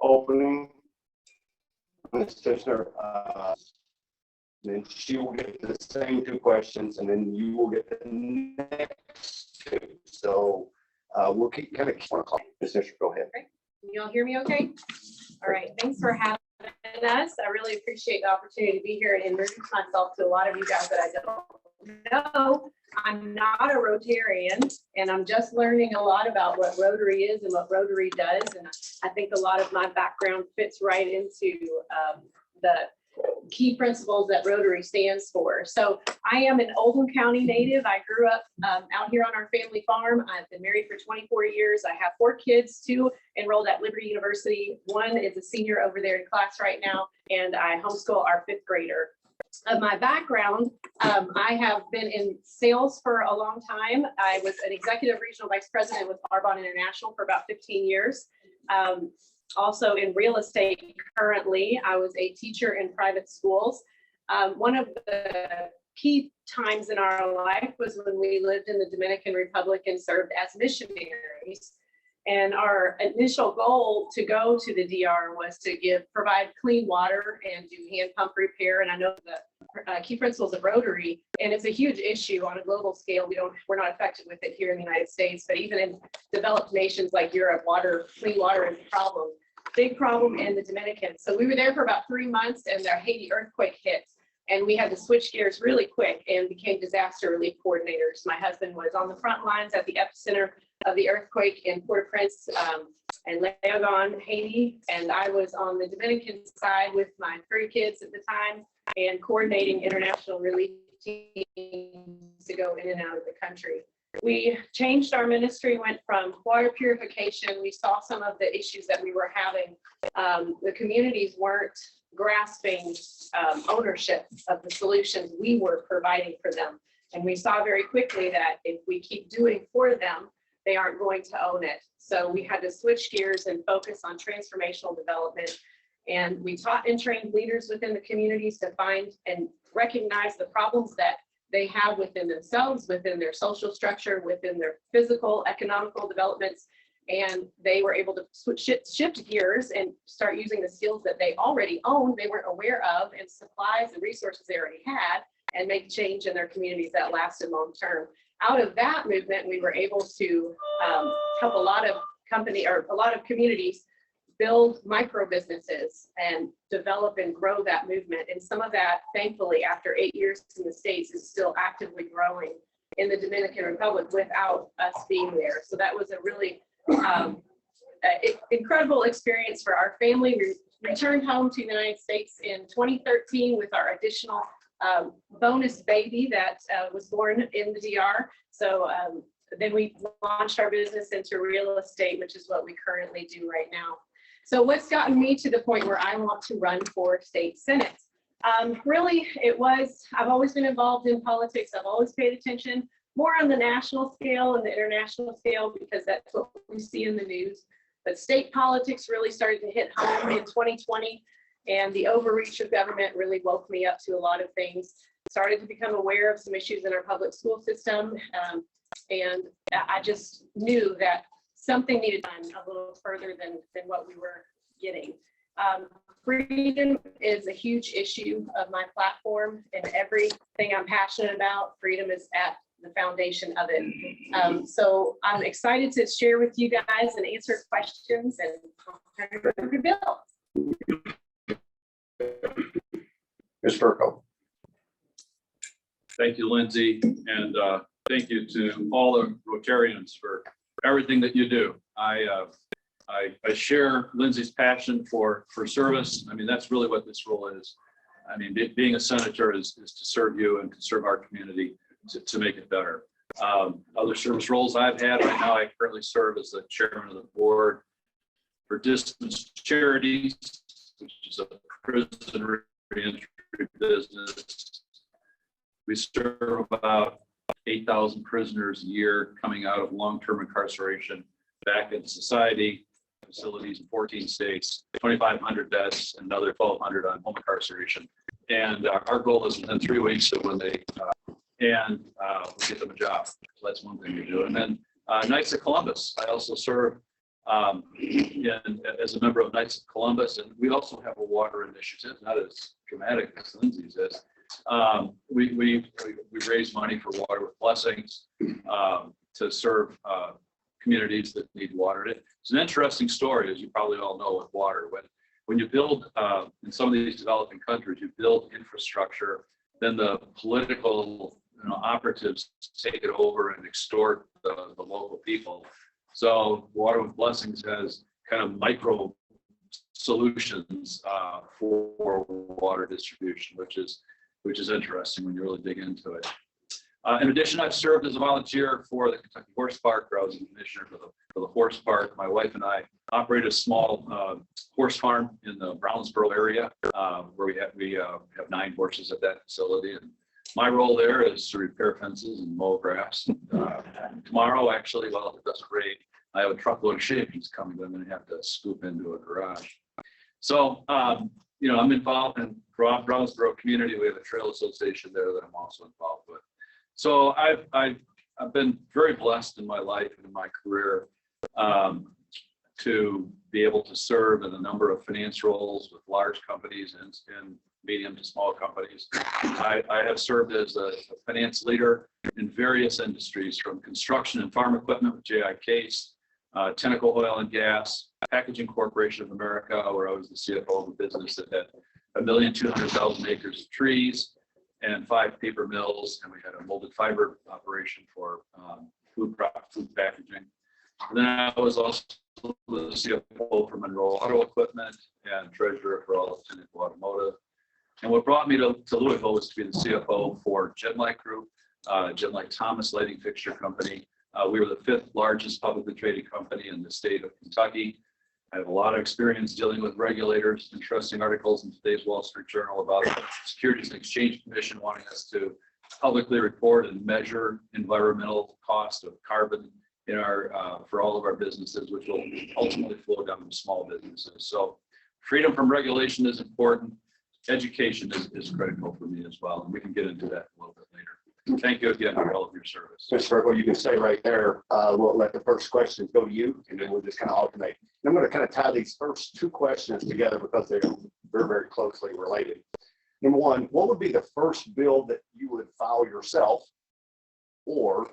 opening, Ms. Tichenor, then she will get the same 2 questions, and then you will get the next 2. So we'll keep kind of call. Ms. Tichenor, go ahead. Can you all hear me okay? All right, thanks for having us. I really appreciate the opportunity to be here and introduce myself to a lot of you guys that I don't know. I'm not a Rotarian, and I'm just learning a lot about what Rotary is and what Rotary does. And I think a lot of my background fits right into the key principles that Rotary stands for. So I am an Oldham County native. I grew up out here on our family farm. I've been married for 24 years. I have 4 kids, 2 enrolled at Liberty University. 1 is a senior over there in class right now, and I homeschool our 5th grader. Of my background, I have been in sales for a long time. I was an executive regional vice president with Arbonne International for about 15 years. Also in real estate currently. I was a teacher in private schools. One of the key times in our life was when we lived in the Dominican Republic and served as missionaries. And our initial goal to go to the DR was to provide clean water and do hand pump repair. And I know the key principles of Rotary, and it's a huge issue on a global scale. We're not affected with it here in the United States, but even in developed nations like Europe, clean water is a problem, big problem in the Dominican. So we were there for about 3 months, and the Haiti earthquake hit. And we had to switch gears really quick and became disaster relief coordinators. My husband was on the front lines at the epicenter of the earthquake in Port-au-Prince and Leogane, Haiti. And I was on the Dominican side with my 3 kids at the time and coordinating international relief teams to go in and out of the country. We changed our ministry, went from water purification. We saw some of the issues that we were having. The communities weren't grasping ownership of the solutions we were providing for them. And we saw very quickly that if we keep doing for them, they aren't going to own it. So we had to switch gears and focus on transformational development. And we taught and trained leaders within the communities to find and recognize the problems that they have within themselves, within their social structure, within their physical, economical developments. And they were able to shift gears and start using the skills that they already owned, they weren't aware of, and supplies and resources they already had, and make change in their communities that lasted long term. Out of that movement, we were able to help a lot of communities build micro businesses and develop and grow that movement. And some of that, thankfully, after 8 years in the States, is still actively growing in the Dominican Republic without us being there. So that was a really incredible experience for our family. We returned home to the United States in 2013 with our additional bonus baby that was born in the DR. So then we launched our business into real estate, which is what we currently do right now. So what's gotten me to the point where I want to run for state senate? Really, I've always been involved in politics. I've always paid attention more on the national scale and the international scale because that's what we see in the news. But state politics really started to hit home in 2020, and the overreach of government really woke me up to a lot of things. Started to become aware of some issues in our public school system, and I just knew that something needed done a little further than what we were getting. Freedom is a huge issue of my platform, and everything I'm passionate about, freedom is at the foundation of it. So I'm excited to share with you guys and answer questions, and I'll turn it over to Bill. Ms. Ferko. Thank you, Lindsay, and thank you to all the Rotarians for everything that you do. I share Lindsay's passion for service. I mean, that's really what this role is. I mean, being a senator is to serve you and to serve our community to make it better. Other service roles I've had right now, I currently serve as the chairman of the board for Distance Charities, which is a prison reentry business. We serve about 8,000 prisoners a year coming out of long-term incarceration back into society, facilities in 14 states, 2,500 beds, and another 1,200 on home incarceration. And our goal is within 3 weeks of when they we get them a job. So that's one thing we do. And then Knights of Columbus, I also serve And as a member of Knights of Columbus, and we also have a water initiative, not as dramatic as Lindsey's is. We raise money for Water with Blessings to serve communities that need water. It's an interesting story, as you probably all know, with water. When you build in some of these developing countries, you build infrastructure, then the political operatives take it over and extort the local people. So Water with Blessings has kind of micro solutions for water distribution, which is interesting when you really dig into it. In addition, I've served as a volunteer for the Kentucky Horse Park, where I was a commissioner for the horse park. My wife and I operate a small horse farm in the Brownsboro area, where we have 9 horses at that facility. And my role there is to repair fences and mow grass. Tomorrow, actually, while it doesn't rain, I have a truckload of shavings coming that I'm going to have to scoop into a garage. So, I'm involved in Brownsboro community. We have a trail association there that I'm also involved with. So I've been very blessed in my life and in my career to be able to serve in a number of finance roles with large companies and medium to small companies. I have served as a finance leader in various industries, from construction and farm equipment with J.I. Case, Tenneco Oil and Gas, Packaging Corporation of America, where I was the CFO of a business that had 1,200,000 acres of trees and 5 paper mills, and we had a molded fiber operation for food packaging. And then I was also the CFO for Monroe Auto Equipment and treasurer for all of Tenneco Automotive. And what brought me to Louisville was to be the CFO for Genlite Group, Genlite Thomas Lighting Fixture Company. We were the 5th largest publicly traded company in the state of Kentucky. I have a lot of experience dealing with regulators. Interesting articles in today's Wall Street Journal about the Securities and Exchange Commission wanting us to publicly report and measure environmental cost of carbon in our for all of our businesses, which will ultimately flow down to small businesses. So freedom from regulation is important. Education is critical for me as well, and we can get into that a little bit later. Thank you again for all of your service. Mr. Ferko, you can stay right there. We'll let the first question go to you, and then we'll just kind of alternate. And I'm going to kind of tie these first 2 questions together because they're very, very closely related. Number one, what would be the first bill that you would file yourself? Or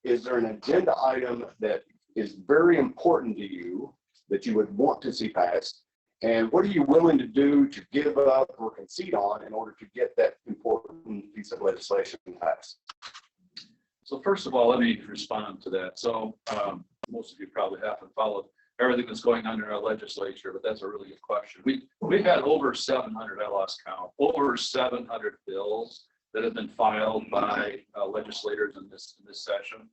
is there an agenda item that is very important to you that you would want to see passed? And what are you willing to do to give up or concede on in order to get that important piece of legislation passed? So first of all, let me respond to that. So most of you probably haven't followed everything that's going on in our legislature, but that's a really good question. We've had over 700, I lost count, over 700 bills that have been filed by legislators in this session.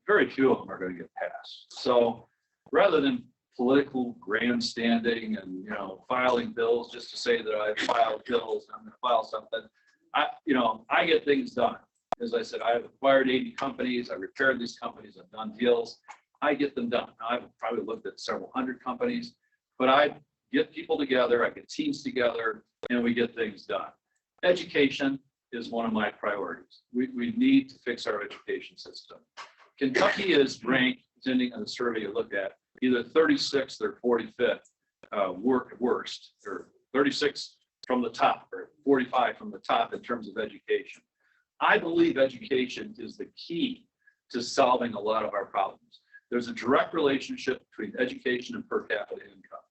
Very few of them are going to get passed. So rather than political grandstanding and filing bills just to say that I filed bills, I'm going to file something, I get things done. As I said, I've acquired 80 companies, I repaired these companies, I've done deals, I get them done. Now, I've probably looked at several hundred companies, but I get people together, I get teams together, and we get things done. Education is one of my priorities. We need to fix our education system. Kentucky is ranked, depending on the survey you look at, either 36th or 45th worst, or 36 from the top, or 45 from the top in terms of education. I believe education is the key to solving a lot of our problems. There's a direct relationship between education and per capita income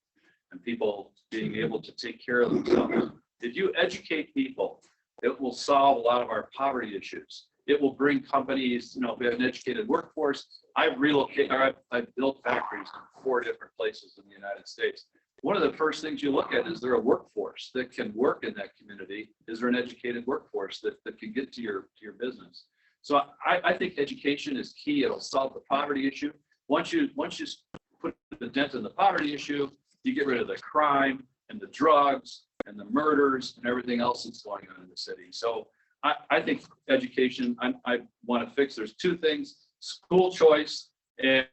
and people being able to take care of themselves. If you educate people, it will solve a lot of our poverty issues. It will bring companies, if we have an educated workforce. I've built factories in 4 different places in the United States. One of the first things you look at is there a workforce that can work in that community? Is there an educated workforce that can get to your business? So I think education is key. It'll solve the poverty issue. Once you put the dent in the poverty issue, you get rid of the crime and the drugs and the murders and everything else that's going on in the city. So I think education, I want to fix. There's 2 things: school choice, and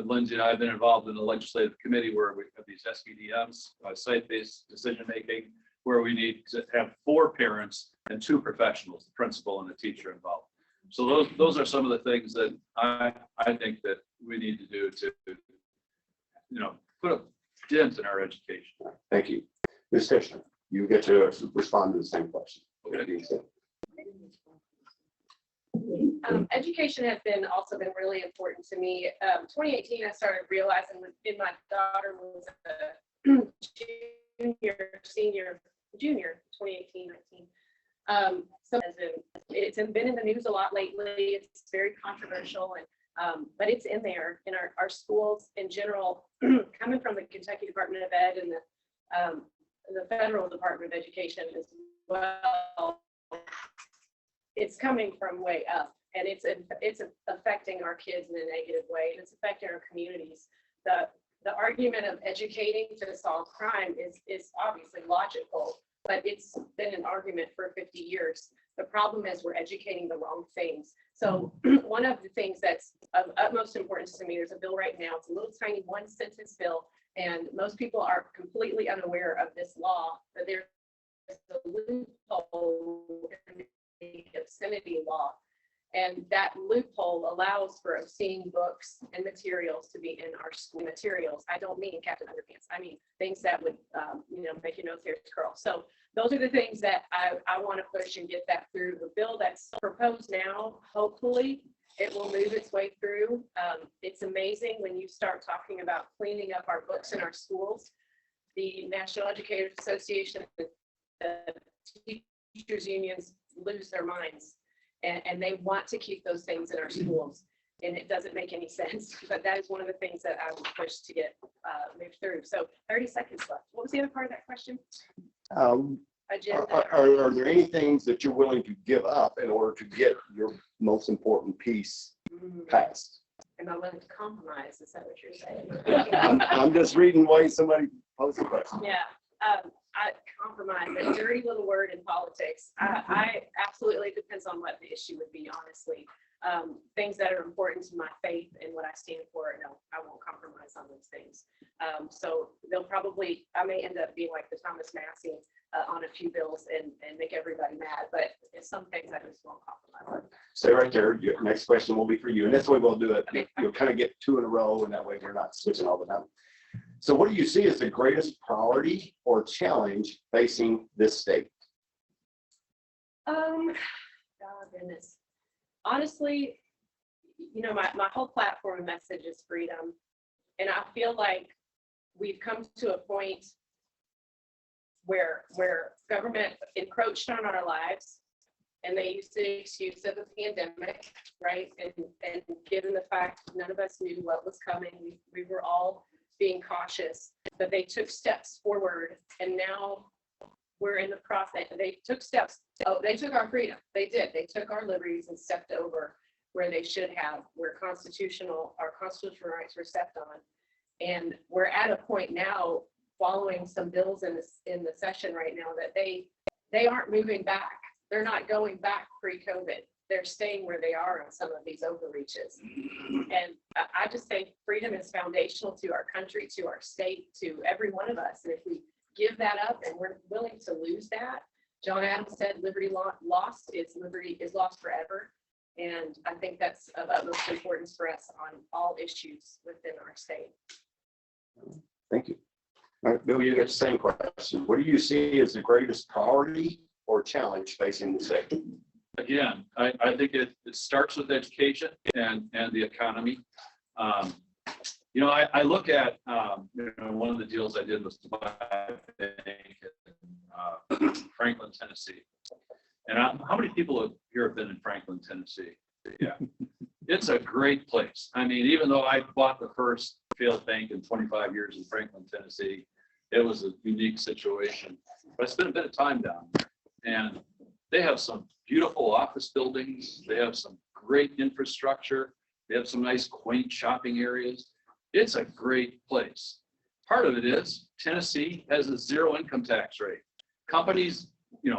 Lindsey and I have been involved in the legislative committee where we have these SPDMs, site-based decision-making, where we need to have 4 parents and 2 professionals, the principal and the teacher involved. So those are some of the things that I think that we need to do to, put a dent in our education. Thank you. Ms. Tichenor, you get to respond to the same question. Okay. Education has also been really important to me. 2018, I started realizing when my daughter was a junior, 2018, 19. So it's been in the news a lot lately. It's very controversial, but it's in there in our schools in general, coming from the Kentucky Department of Ed and the Federal Department of Education as well. It's coming from way up, and it's affecting our kids in a negative way, and it's affecting our communities. The argument of educating to solve crime is obviously logical, but it's been an argument for 50 years. The problem is we're educating the wrong things. So one of the things that's of utmost importance to me, there's a bill right now. It's a little tiny one sentence bill, and most people are completely unaware of this law, but there's a loophole in the obscenity law. And that loophole allows for obscene books and materials to be in our school materials. I don't mean Captain Underpants. I mean things that would, make your nose hairs curl. So those are the things that I want to push and get that through. The bill that's proposed now, hopefully it will move its way through. It's amazing when you start talking about cleaning up our books in our schools. The National Educators Association, the teachers unions lose their minds. And they want to keep those things in our schools, and it doesn't make any sense. But that is one of the things that I would push to get moved through. So 30 seconds left. What was the other part of that question? Agenda. Are there any things that you're willing to give up in order to get your most important piece passed? Am I willing to compromise? Is that what you're saying? I'm just reading why somebody posed the question. Yeah. I compromise, a dirty little word in politics. I absolutely, depends on what the issue would be, honestly. Things that are important to my faith and what I stand for, no, I won't compromise on those things. So I may end up being like the Thomas Massey on a few bills and make everybody mad, but some things I just won't compromise on. Stay right there. Your next question will be for you, and that's the way we'll do it. Okay. You'll kind of get two in a row, and that way we're not switching all the time. So what do you see as the greatest priority or challenge facing this state? God goodness. Honestly, my whole platform message is freedom. And I feel like we've come to a point where government encroached on our lives, and they used the excuse of the pandemic, right? And given the fact none of us knew what was coming, we were all being cautious, but they took steps forward, and now we're in the process. They took steps. They took our freedom. They did. They took our liberties and stepped over where they should have, where our constitutional rights were stepped on. And we're at a point now, following some bills in the session right now, that they aren't moving back. They're not going back pre-COVID. They're staying where they are on some of these overreaches. And I just think freedom is foundational to our country, to our state, to every one of us. And if we give that up and we're willing to lose that, John Adams said, liberty lost is lost forever. And I think that's of utmost importance for us on all issues within our state. Thank you. All right, Bill, you get the same question. What do you see as the greatest priority or challenge facing the state? Again, I think it starts with education and the economy. I look at, one of the deals I did was to buy a bank in Franklin, Tennessee. And how many people here have been in Franklin, Tennessee? Yeah, it's a great place. I mean, even though I bought the first failed bank in 25 years in Franklin, Tennessee, it was a unique situation. But I spent a bit of time down there, and they have some beautiful office buildings. They have some great infrastructure. They have some nice quaint shopping areas. It's a great place. Part of it is Tennessee has a zero income tax rate. Companies,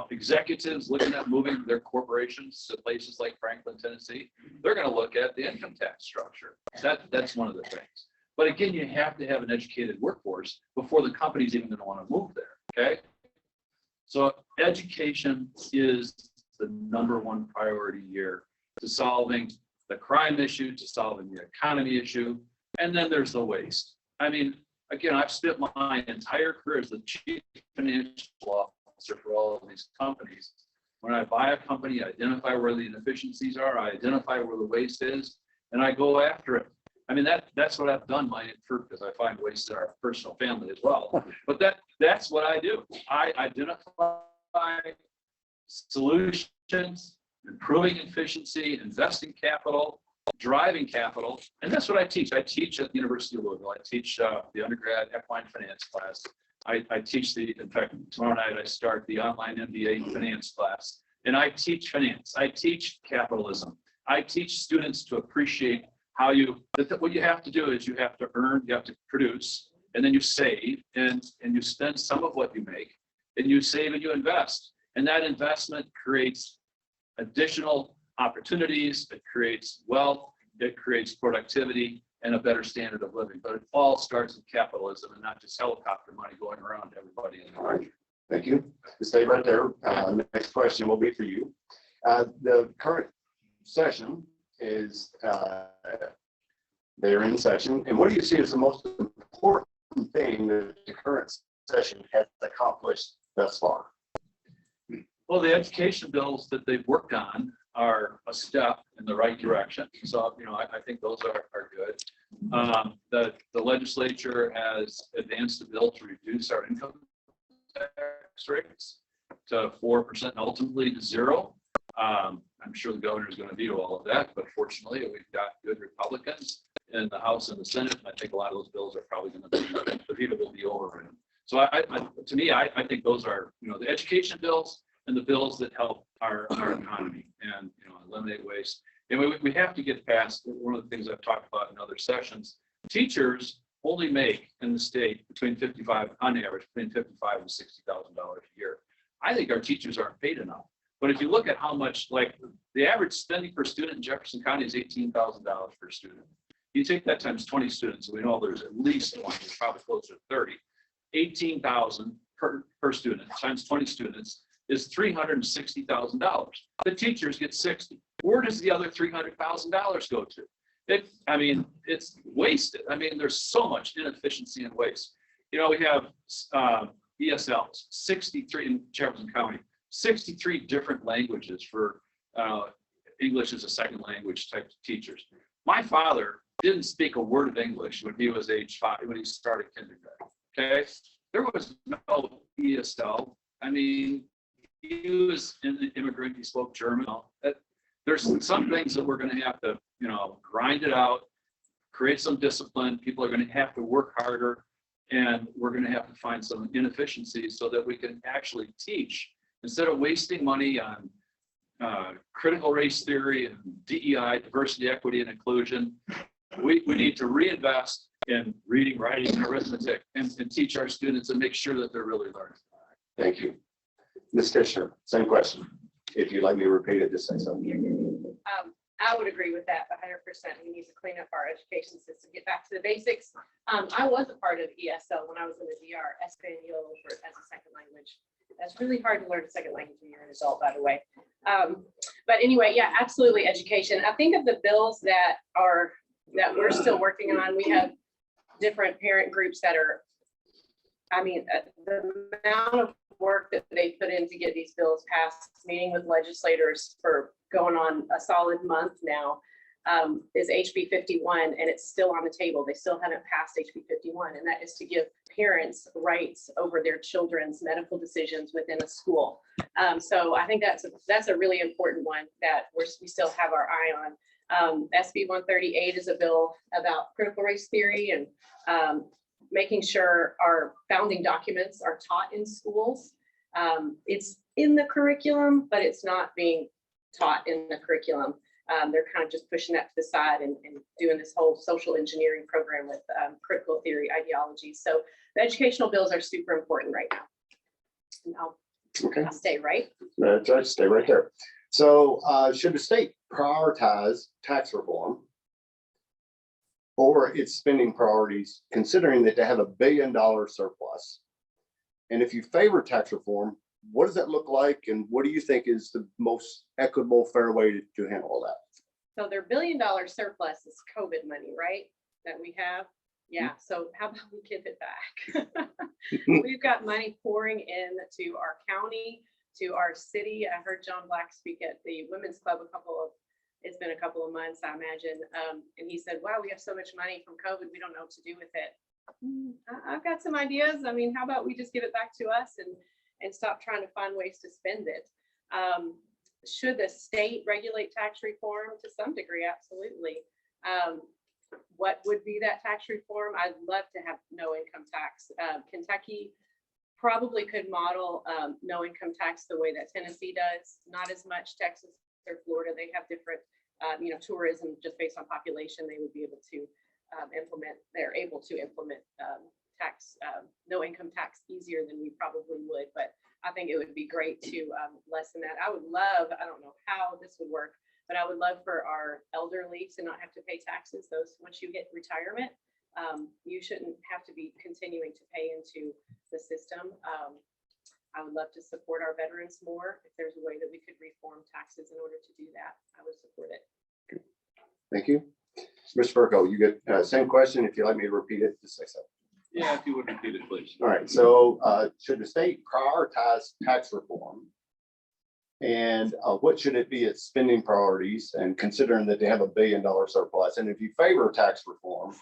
executives looking at moving their corporations to places like Franklin, Tennessee, they're going to look at the income tax structure. That's one of the things. But again, you have to have an educated workforce before the company's even going to want to move there. Okay. So education is the #1 priority here. to solving the crime issue, to solving the economy issue. And then there's the waste. I mean, again, I've spent my entire career as the chief financial officer for all of these companies. When I buy a company, I identify where the inefficiencies are, I identify where the waste is, and I go after it. I mean, that's what I've done because I find waste in our personal family as well. But that's what I do. I identify solutions, improving efficiency, investing capital, driving capital, and that's what I teach. I teach at the University of Louisville. I teach the undergrad equine finance class. I teach in fact, tomorrow night I start the online MBA finance class, and I teach finance. I teach capitalism. I teach students to appreciate what you have to do is you have to earn, you have to produce, and then you save, and you spend some of what you make, and you save and you invest. And that investment creates additional opportunities, it creates wealth, it creates productivity and a better standard of living. But it all starts with capitalism and not just helicopter money going around to everybody in the country. Thank you. Stay right there. Next question will be for you. The current session is they're in session, and what do you see as the most important thing that the current session has accomplished thus far? Well, the education bills that they've worked on are a step in the right direction. So, I think those are good. The legislature has advanced a bill to reduce our income tax rates to 4% and ultimately to 0. I'm sure the governor is going to veto all of that, but fortunately, we've got good Republicans in the House and the Senate, and I think a lot of those bills are probably going to be, the veto will be overridden. So to me, I think those are, the education bills and the bills that help our economy and, eliminate waste. And we have to get past one of the things I've talked about in other sessions. Teachers only make in the state on average, between $55,000 and $60,000 a year. I think our teachers aren't paid enough. But if you look at how much, like the average spending per student in Jefferson County is $18,000 per student. You take that times 20 students, and we know there's at least 20, there's probably closer to 30. 18,000 per student times 20 students is $360,000. The teachers get 60. Where does the other $300,000 go to? It's wasted. There's so much inefficiency and waste. We have ESLs, 63 in Jefferson County, 63 different languages for English as a second language type of teachers. My father didn't speak a word of English when he was age 5, when he started kindergarten. Okay, there was no ESL. He was an immigrant. He spoke German. There's some things that we're going to have to, grind it out, create some discipline. People are going to have to work harder, and we're going to have to find some inefficiencies so that we can actually teach instead of wasting money on critical race theory and DEI, diversity, equity, and inclusion. We need to reinvest in reading, writing, and arithmetic, and teach our students and make sure that they're really learning. Thank you. Ms. Tichenor, same question. If you'd like me to repeat it, just say something. I would agree with that 100%. We need to clean up our education system, get back to the basics. I was a part of ESL when I was in the DR, Espanol as a second language. That's really hard to learn a second language when you're an adult, by the way. But anyway, yeah, absolutely education. I think of the bills that we're still working on. We have different parent groups that are, the amount of work that they put in to get these bills passed, meeting with legislators for going on a solid month now, is HB 51, and it's still on the table. They still haven't passed HB 51, and that is to give parents rights over their children's medical decisions within a school. So I think that's a really important one that we still have our eye on. SB 138 is a bill about critical race theory and making sure our founding documents are taught in schools. It's in the curriculum, but it's not being taught in the curriculum. They're kind of just pushing that to the side and doing this whole social engineering program with critical theory ideologies. So the educational bills are super important right now. And I'll stay right. That's right, stay right there. So should the state prioritize tax reform or its spending priorities, considering that they have $1 billion surplus? And if you favor tax reform, what does that look like? And what do you think is the most equitable, fair way to handle all that? So their $1 billion surplus is COVID money, right? That we have. Yeah. So how about we give it back? We've got money pouring in to our county, to our city. I heard John Black speak at the Women's Club it's been a couple of months, I imagine. And he said, wow, we have so much money from COVID. We don't know what to do with it. I've got some ideas. I mean, how about we just give it back to us and stop trying to find ways to spend it? Should the state regulate tax reform? To some degree, absolutely. What would be that tax reform? I'd love to have no income tax. Kentucky probably could model no income tax the way that Tennessee does. Not as much Texas or Florida. They have different, tourism just based on population. They would be able to implement. They're able to implement tax, no income tax easier than we probably would. But I think it would be great to lessen that. I would love. I don't know how this would work, but I would love for our elderly to not have to pay taxes. Those once you hit retirement, you shouldn't have to be continuing to pay into the system. I would love to support our veterans more. If there's a way that we could reform taxes in order to do that, I would support it. Thank you. Mr. Ferko, you get same question. If you'd like me to repeat it, just say so. Yeah, if you would repeat it, please. All right. So should the state prioritize tax reform? And what should it be its spending priorities? And considering that they have $1 billion surplus, and if you favor tax reform,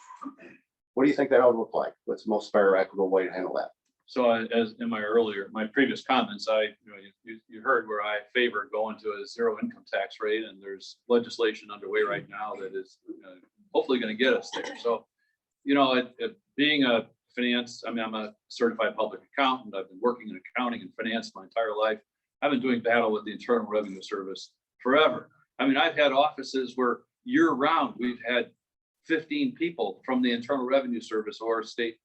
what do you think that ought to look like? What's the most fair, equitable way to handle that? So as in my previous comments, you heard where I favor going to a zero income tax rate, and there's legislation underway right now that is hopefully going to get us there. So, being a finance, I'm a certified public accountant. I've been working in accounting and finance my entire life. I've been doing battle with the Internal Revenue Service forever. I've had offices where year round we've had 15 people from the Internal Revenue Service or state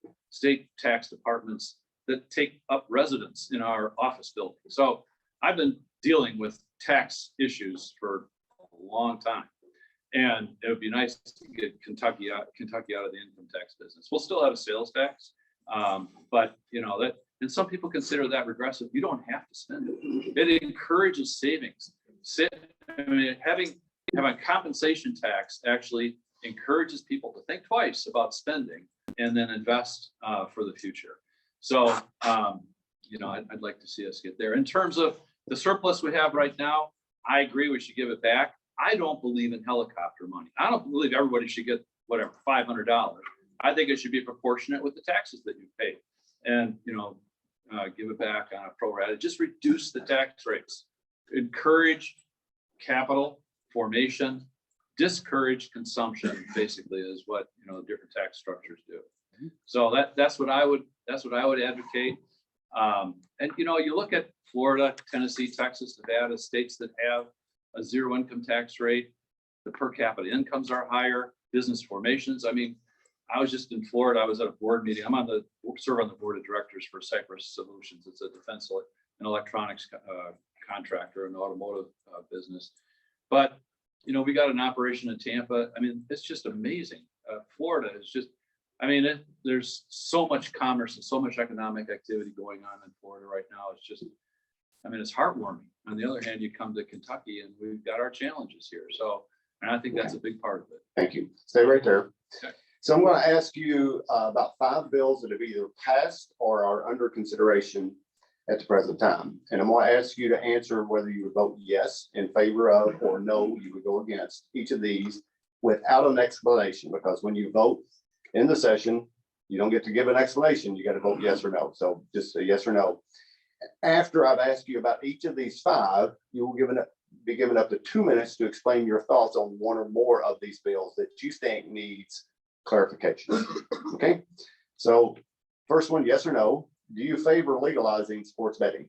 tax departments that take up residence in our office building. So I've been dealing with tax issues for a long time. And it would be nice to get Kentucky out of the income tax business. We'll still have a sales tax, but that, and some people consider that regressive. You don't have to spend it. It encourages savings. Having a compensation tax actually encourages people to think twice about spending and then invest for the future. So, I'd like to see us get there. In terms of the surplus we have right now, I agree we should give it back. I don't believe in helicopter money. I don't believe everybody should get whatever, $500. I think it should be proportionate with the taxes that you pay, and give it back on a pro rata. Just reduce the tax rates, encourage capital formation, discourage consumption. Basically, is what different tax structures do. So that's what I would advocate. And you look at Florida, Tennessee, Texas, Nevada, states that have a zero income tax rate. The per capita incomes are higher. Business formations. I was just in Florida. I was at a board meeting. Serve on the board of directors for Cypress Solutions. It's a defense and electronics contractor, an automotive business. But we got an operation in Tampa. It's just amazing. Florida is just. There's so much commerce and so much economic activity going on in Florida right now. It's just, it's heartwarming. On the other hand, you come to Kentucky and we've got our challenges here. So, and I think that's a big part of it. Thank you. Stay right there. Okay. So I'm going to ask you about 5 bills that have either passed or are under consideration at the present time. And I'm going to ask you to answer whether you would vote yes in favor of or no, you would go against each of these without an explanation, because when you vote in the session, you don't get to give an explanation. You got to vote yes or no. So just a yes or no. After I've asked you about each of these 5, you will be given up to 2 minutes to explain your thoughts on one or more of these bills that you think needs clarification. Okay. So first one, yes or no. Do you favor legalizing sports betting?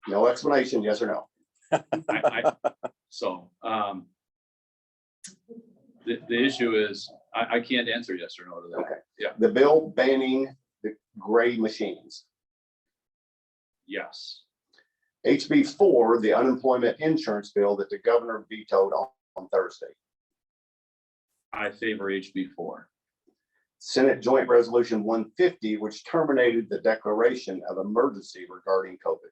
No explanation, yes or no. The issue is I can't answer yes or no to that. Okay. Yeah. The bill banning the gray machines. Yes. HB 4, the unemployment insurance bill that the governor vetoed on Thursday. I favor HB 4. Senate Joint Resolution 150, which terminated the declaration of emergency regarding COVID.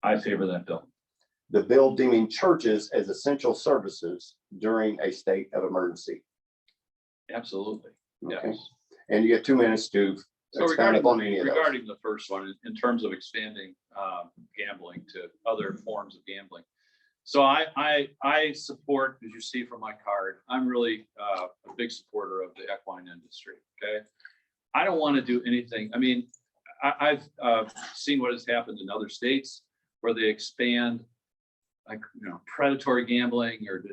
I favor that bill. The bill deeming churches as essential services during a state of emergency. Absolutely. Yes. Okay. And you get 2 minutes to So expand upon any of those. regarding the first one, in terms of expanding gambling to other forms of gambling. So I support, as you see from my card, I'm really a big supporter of the equine industry. Okay. I don't want to do anything. I mean, I've seen what has happened in other states where they expand, like, predatory gambling or,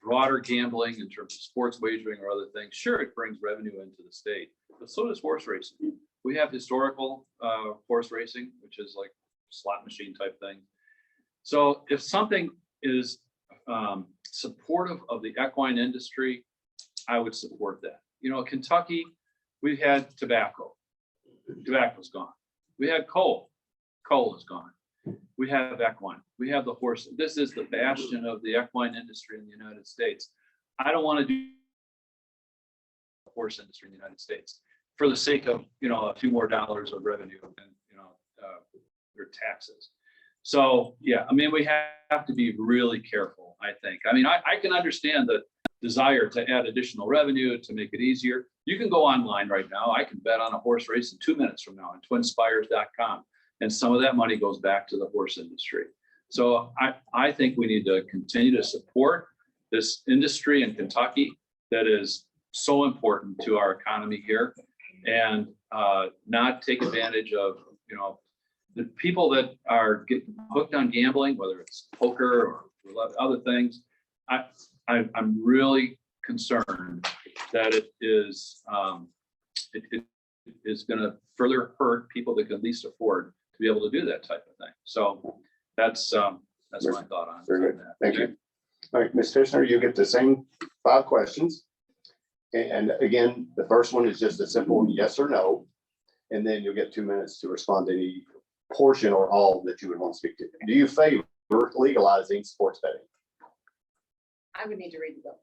broader gambling in terms of sports wagering or other things. Sure, it brings revenue into the state, but so does horse racing. We have historical horse racing, which is like slot machine type thing. So if something is supportive of the equine industry, I would support that. Kentucky, we had tobacco. Tobacco's gone. We had coal. Coal is gone. We have equine. We have the horse. This is the bastion of the equine industry in the United States. I don't want to do the horse industry in the United States for the sake of, a few more dollars of revenue and, their taxes. So, yeah, I mean, we have to be really careful, I think. I mean, I can understand the desire to add additional revenue to make it easier. You can go online right now. I can bet on a horse race in 2 minutes from now on twinspires.com. And some of that money goes back to the horse industry. So I think we need to continue to support this industry in Kentucky that is so important to our economy here, and not take advantage of, the people that are getting hooked on gambling, whether it's poker or other things. I'm really concerned that it is going to further hurt people that can least afford to be able to do that type of thing. So that's my thought on Very good. that. Thank you. All right, Ms. Tichenor, you get the same 5 questions. And again, the first one is just a simple yes or no. And then you'll get 2 minutes to respond to any portion or all that you would want to speak to. Do you favor legalizing sports betting? I would need to read the bill.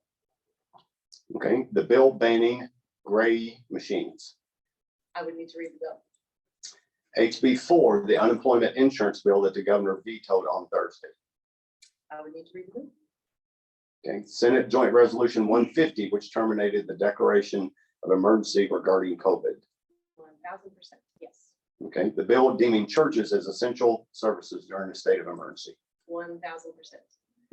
Okay. The bill banning gray machines. I would need to read the bill. HB4, the unemployment insurance bill that the governor vetoed on Thursday. I would need to read the bill. Okay. Senate Joint Resolution 150, which terminated the declaration of emergency regarding COVID. 1000%. Yes. Okay. The bill deeming churches as essential services during a state of emergency. 1000%.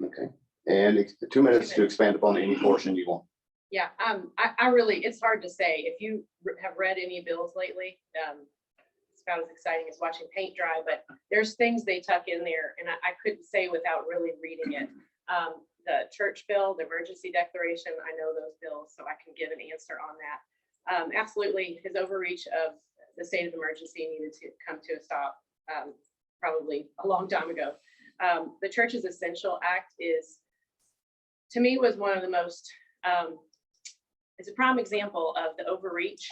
Okay. And 2 minutes to expand upon any portion you want. Yeah. I really, it's hard to say. If you have read any bills lately, it's about as exciting as watching paint dry, but there's things they tuck in there, and I couldn't say without really reading it. The church bill, the emergency declaration, I know those bills, so I can give an answer on that. Absolutely, his overreach of the state of emergency needed to come to a stop probably a long time ago. The Church's Essential Act is, to me, was one of the most, it's a prime example of the overreach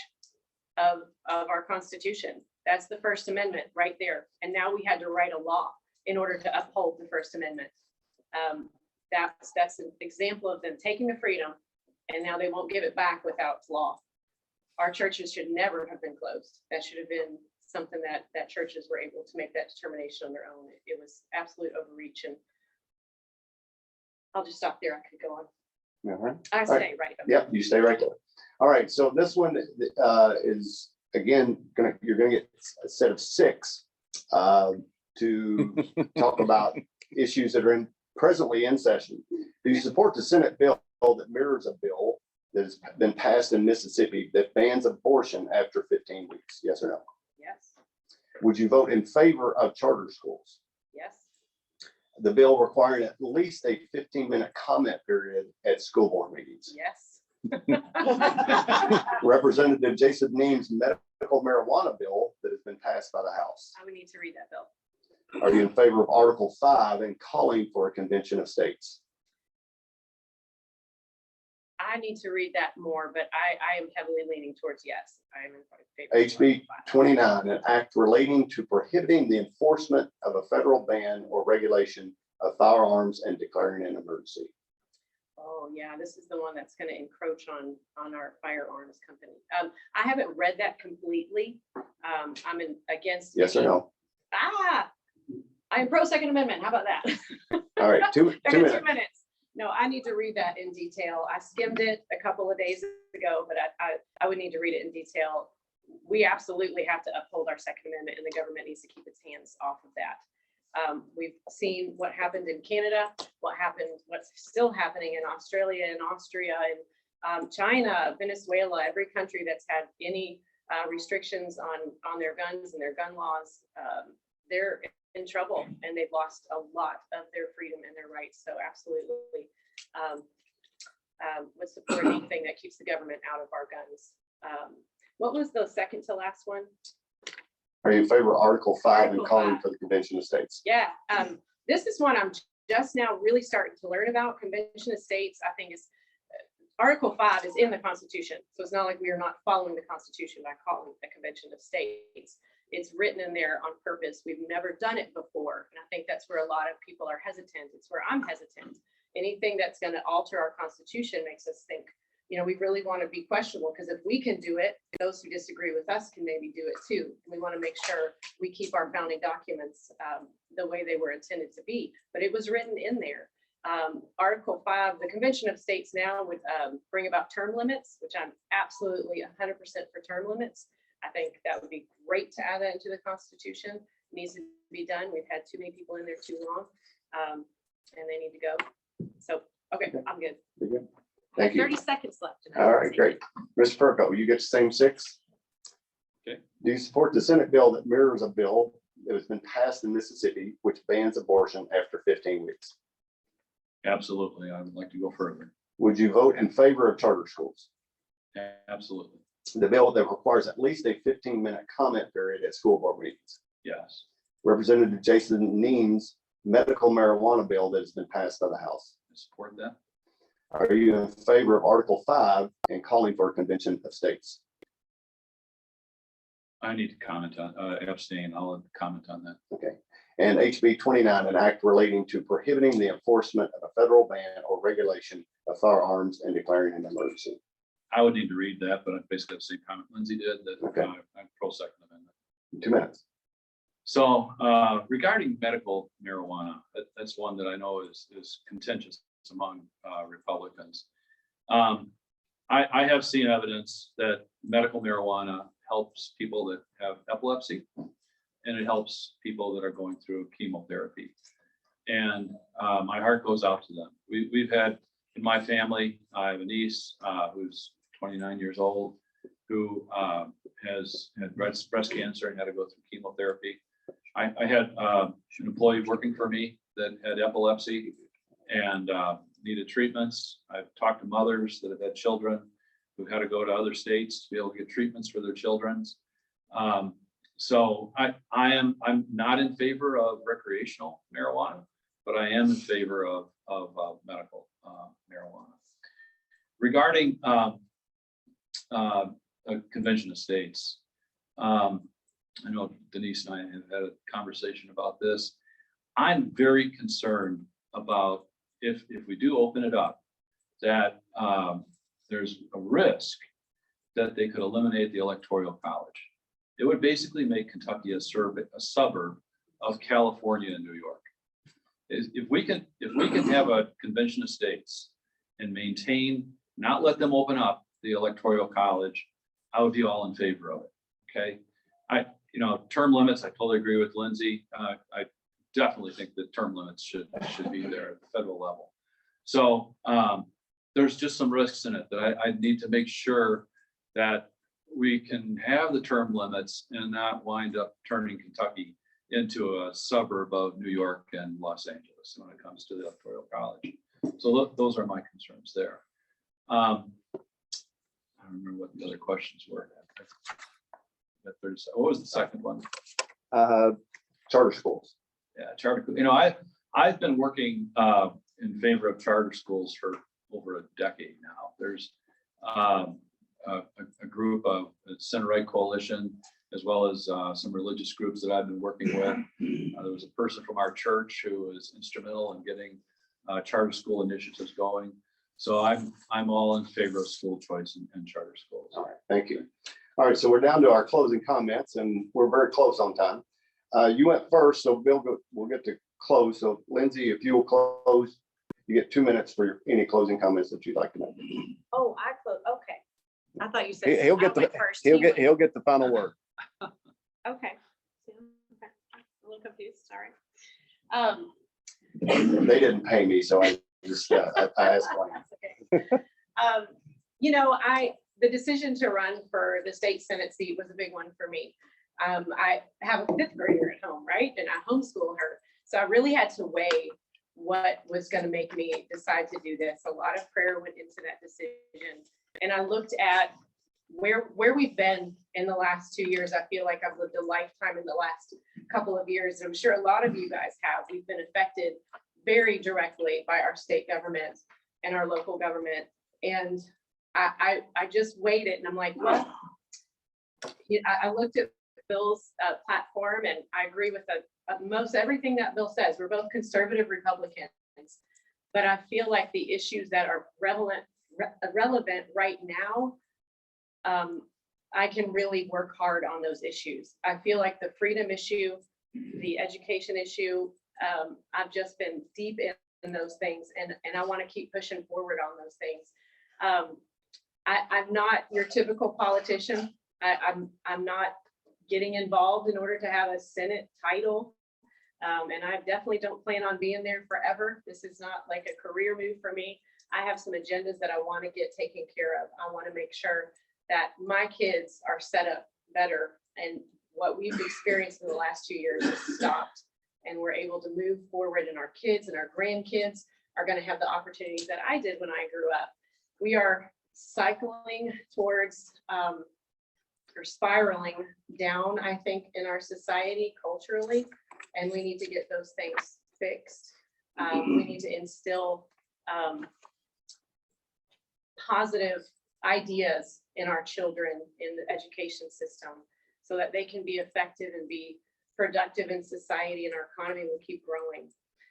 of our Constitution. That's the First Amendment right there. And now we had to write a law in order to uphold the First Amendment. That's an example of them taking the freedom, and now they won't give it back without law. Our churches should never have been closed. That should have been something that churches were able to make that determination on their own. It was absolute overreach, and I'll just stop there. I could go on. All right. I stay right. Yep, you stay right there. All right, so this one is, again, you're gonna get a set of 6 to talk about issues that are presently in session. Do you support the Senate bill that mirrors a bill that has been passed in Mississippi that bans abortion after 15 weeks? Yes or no? Yes. Would you vote in favor of charter schools? Yes. The bill requiring at least a 15-minute comment period at school board meetings. Yes. Representative Jason Neem's medical marijuana bill that has been passed by the House. I would need to read that bill. Are you in favor of Article 5 and calling for a convention of states? I need to read that more, but I am heavily leaning towards yes. I am in favor. HB 29, an act relating to prohibiting the enforcement of a federal ban or regulation of firearms and declaring an emergency. Oh yeah, this is the one that's going to encroach on our firearms company. I haven't read that completely. I'm against. Yes or no? I am pro Second Amendment. How about that? All right, two I got minutes. 2 minutes. No, I need to read that in detail. I skimmed it a couple of days ago, but I would need to read it in detail. We absolutely have to uphold our Second Amendment, and the government needs to keep its hands off of that. We've seen what happened in Canada, what's still happening in Australia and Austria and China, Venezuela, every country that's had any restrictions on their guns and their gun laws. They're in trouble, and they've lost a lot of their freedom and their rights. So absolutely would support anything that keeps the government out of our guns. What was the second to last one? Are you in favor of Article 5 and Article calling 5. for the Convention of States? Yeah, this is one I'm just now really starting to learn about. Convention of States, I think, is Article 5 is in the Constitution. So it's not like we are not following the Constitution by calling it the Convention of States. It's written in there on purpose. We've never done it before. And I think that's where a lot of people are hesitant. It's where I'm hesitant. Anything that's going to alter our Constitution makes us think, you know, we really want to be questionable, because if we can do it, those who disagree with us can maybe do it too. We want to make sure we keep our founding documents the way they were intended to be. But it was written in there. Article 5, the Convention of States now would bring about term limits, which I'm absolutely 100% for term limits. I think that would be great to add that into the Constitution. It needs to be done. We've had too many people in there too long, and they need to go. So, okay, I'm good. You're good. I have Thank you. 30 seconds left. All right, great. Mr. Ferko, you get the same 6. Okay. Do you support the Senate bill that mirrors a bill that has been passed in Mississippi, which bans abortion after 15 weeks? Absolutely. I would like to go further. Would you vote in favor of charter schools? Absolutely. The bill that requires at least a 15-minute comment period at school board meetings. Yes. Representative Jason Neem's medical marijuana bill that has been passed by the House. I support that. Are you in favor of Article 5 and calling for a Convention of States? I need to comment on, abstain. I'll comment on that. Okay. And HB 29, an act relating to prohibiting the enforcement of a federal ban or regulation of firearms and declaring an emergency. I would need to read that, but I basically have the same comment Lindsey did, that Okay. I'm pro Second Amendment. 2 minutes. So regarding medical marijuana, that's one that I know is contentious among Republicans. I have seen evidence that medical marijuana helps people that have epilepsy, and it helps people that are going through chemotherapy. And my heart goes out to them. We've had in my family, I have a niece who's 29 years old, who has had breast cancer and had to go through chemotherapy. I had an employee working for me that had epilepsy and needed treatments. I've talked to mothers that have had children who had to go to other states to be able to get treatments for their children. So I'm not in favor of recreational marijuana, but I am in favor of medical marijuana. Regarding a Convention of States, I know Denise and I have had a conversation about this. I'm very concerned about if we do open it up, that there's a risk that they could eliminate the Electoral College. It would basically make Kentucky a suburb of California and New York. If we can have a Convention of States and maintain, not let them open up the Electoral College, I would be all in favor of it. Okay. Term limits, I totally agree with Lindsey. I definitely think that term limits should be there at the federal level. So there's just some risks in it that I need to make sure that we can have the term limits and not wind up turning Kentucky into a suburb of New York and Los Angeles when it comes to the Electoral College. So those are my concerns there. I don't remember what the other questions were. What was the second one? Charter schools. Yeah, charter. I've been working in favor of charter schools for over a decade now. There's a group of the Center Right Coalition, as well as some religious groups that I've been working with. There was a person from our church who was instrumental in getting charter school initiatives going. So I'm all in favor of school choice and charter schools. All right, thank you. All right, so we're down to our closing comments, and we're very close on time. You went first, so Bill, we'll get to close. So Lindsay, if you'll close, you get 2 minutes for any closing comments that you'd like to make. Oh, I close, okay. I thought you said. He'll get I went the, first. he'll He get, went- he'll get the final word. Okay. Okay. A little confused, sorry. They didn't pay me, so I just, I asked one. That's okay. You know, the decision to run for the state Senate seat was a big one for me. I have a fifth grader at home, right? And I homeschool her. So I really had to weigh what was going to make me decide to do this. A lot of prayer went into that decision. And I looked at where we've been in the last 2 years. I feel like I've lived a lifetime in the last couple of years. I'm sure a lot of you guys have. We've been affected very directly by our state government and our local government. And I just weighed it and I'm like, well, I looked at Bill's platform and I agree with most everything that Bill says. We're both conservative Republicans, but I feel like the issues that are relevant right now, I can really work hard on those issues. I feel like the freedom issue, the education issue, I've just been deep in those things and I want to keep pushing forward on those things. I'm not your typical politician. I'm not getting involved in order to have a Senate title. And I definitely don't plan on being there forever. This is not like a career move for me. I have some agendas that I want to get taken care of. I want to make sure that my kids are set up better and what we've experienced in the last 2 years has stopped and we're able to move forward and our kids and our grandkids are going to have the opportunities that I did when I grew up. We are cycling towards or spiraling down, I think, in our society culturally, and we need to get those things fixed. We need to instill positive ideas in our children in the education system so that they can be effective and be productive in society and our economy will keep growing.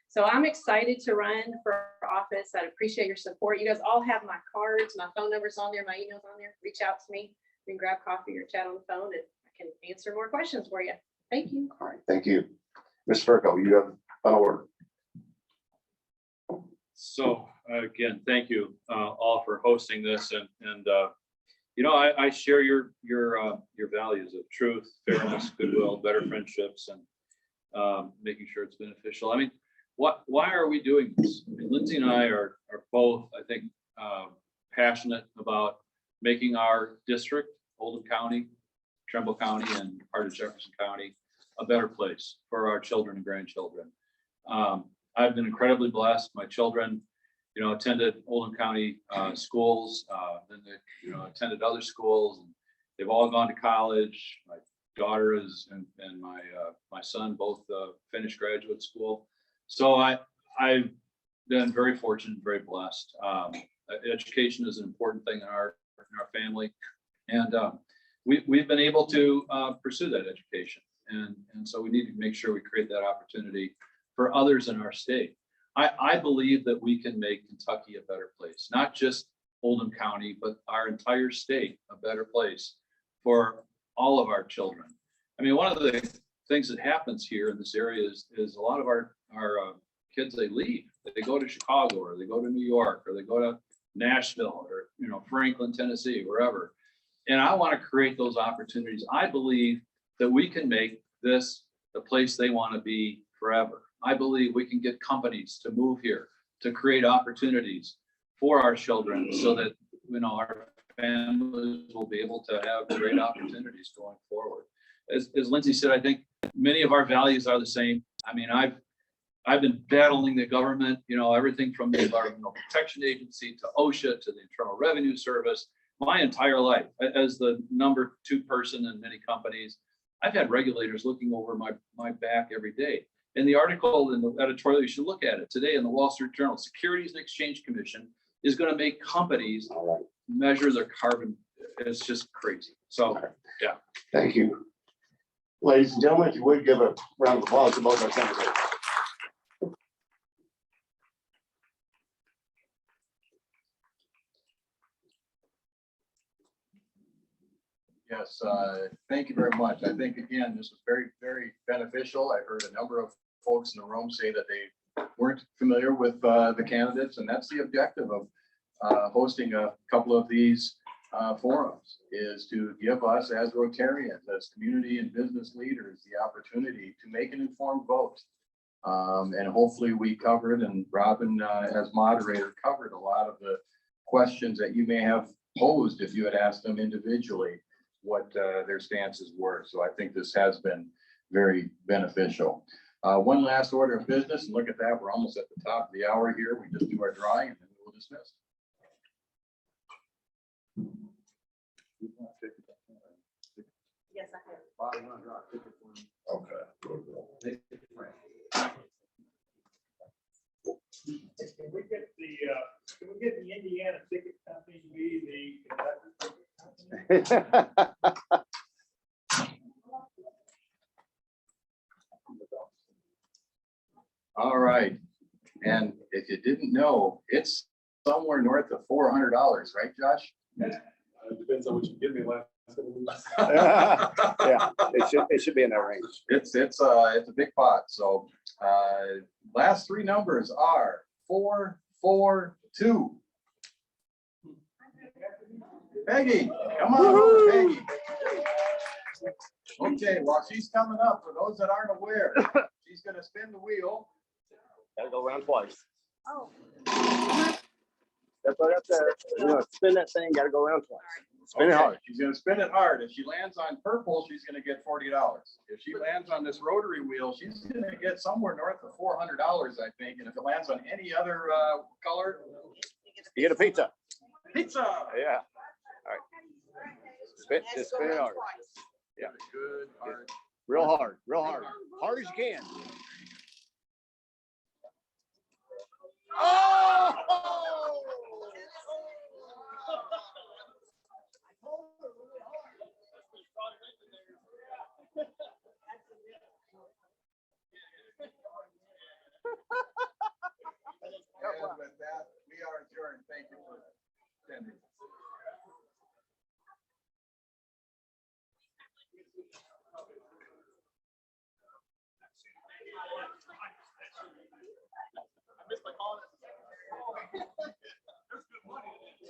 So I'm excited to run for office. I appreciate your support. You guys all have my cards, my phone number's on there, my email's on there. Reach out to me. We can grab coffee or chat on the phone and I can answer more questions for you. Thank you. All right, thank you. Ms. Ferko, you have the final word. So again, thank you all for hosting this and you know, I share your values of truth, fairness, goodwill, better friendships, and making sure it's beneficial. I mean, why are we doing this? I mean, Lindsey and I are both, I think, passionate about making our district, Oldham County, Trumbull County, and part of Jefferson County, a better place for our children and grandchildren. I've been incredibly blessed. My children, you know, attended Oldham County schools, then they, you know, attended other schools, and they've all gone to college. My daughter is, and my son both finished graduate school. So I've been very fortunate, very blessed. Education is an important thing in our family, and we've been able to pursue that education, and so we need to make sure we create that opportunity for others in our state. I believe that we can make Kentucky a better place, not just Oldham County, but our entire state a better place for all of our children. I mean, one of the things that happens here in this area is a lot of our kids, they leave. They go to Chicago, or they go to New York, or they go to Nashville, or, you know, Franklin, Tennessee, wherever. And I want to create those opportunities. I believe that we can make this the place they want to be forever. I believe we can get companies to move here to create opportunities for our children so that, you know, our families will be able to have great opportunities going forward. As Lindsey said, I think many of our values are the same. I mean, I've been battling the government, you know, everything from the Environmental Protection Agency to OSHA to the Internal Revenue Service, my entire life. As the number 2 person in many companies, I've had regulators looking over my back every day. In the article, in the editorial, you should look at it today in the Wall Street Journal. Securities and Exchange Commission is going to make companies measure their carbon. It's just crazy. So, yeah. Thank you. Ladies and gentlemen, if you would give a round of applause to both our candidates. Yes, thank you very much. I think, again, this was very, very beneficial. I heard a number of folks in the room say that they weren't familiar with the candidates, and that's the objective of hosting a couple of these forums, is to give us as Rotarians, as community and business leaders, the opportunity to make an informed vote. And hopefully we covered, and Robin, as moderator, covered a lot of the questions that you may have posed if you had asked them individually what their stances were. So I think this has been very beneficial. One last order of business, and look at that, we're almost at the top of the hour here. We just do our drawing and then we'll dismiss. Yes, I have. Okay. Can we get the Indiana Ticket Company to be the conductor ticket company? All right. And if you didn't know, it's somewhere north of $400, right, Josh? Depends on what you give me last. Yeah, it should be in that range. It's a big pot. So last three numbers are 442. Peggy, come on over, Peggy. Okay, while she's coming up, for those that aren't aware, she's gonna spin the wheel. Gotta go around twice. Oh. That's right up there. You're gonna spin that thing, gotta go around twice. Spin it Okay, hard. she's gonna spin it hard. If she lands on purple, she's gonna get $40. If she lands on this rotary wheel, she's gonna get somewhere north of $400, I think. And if it lands on any other color, You get a pizza. pizza. Yeah. All right. Just spin it hard. Yeah. Good, hard. Real hard, real hard. Hard as you can. Oh! And with that, we are adjourned. Thank you for attending. I missed my call.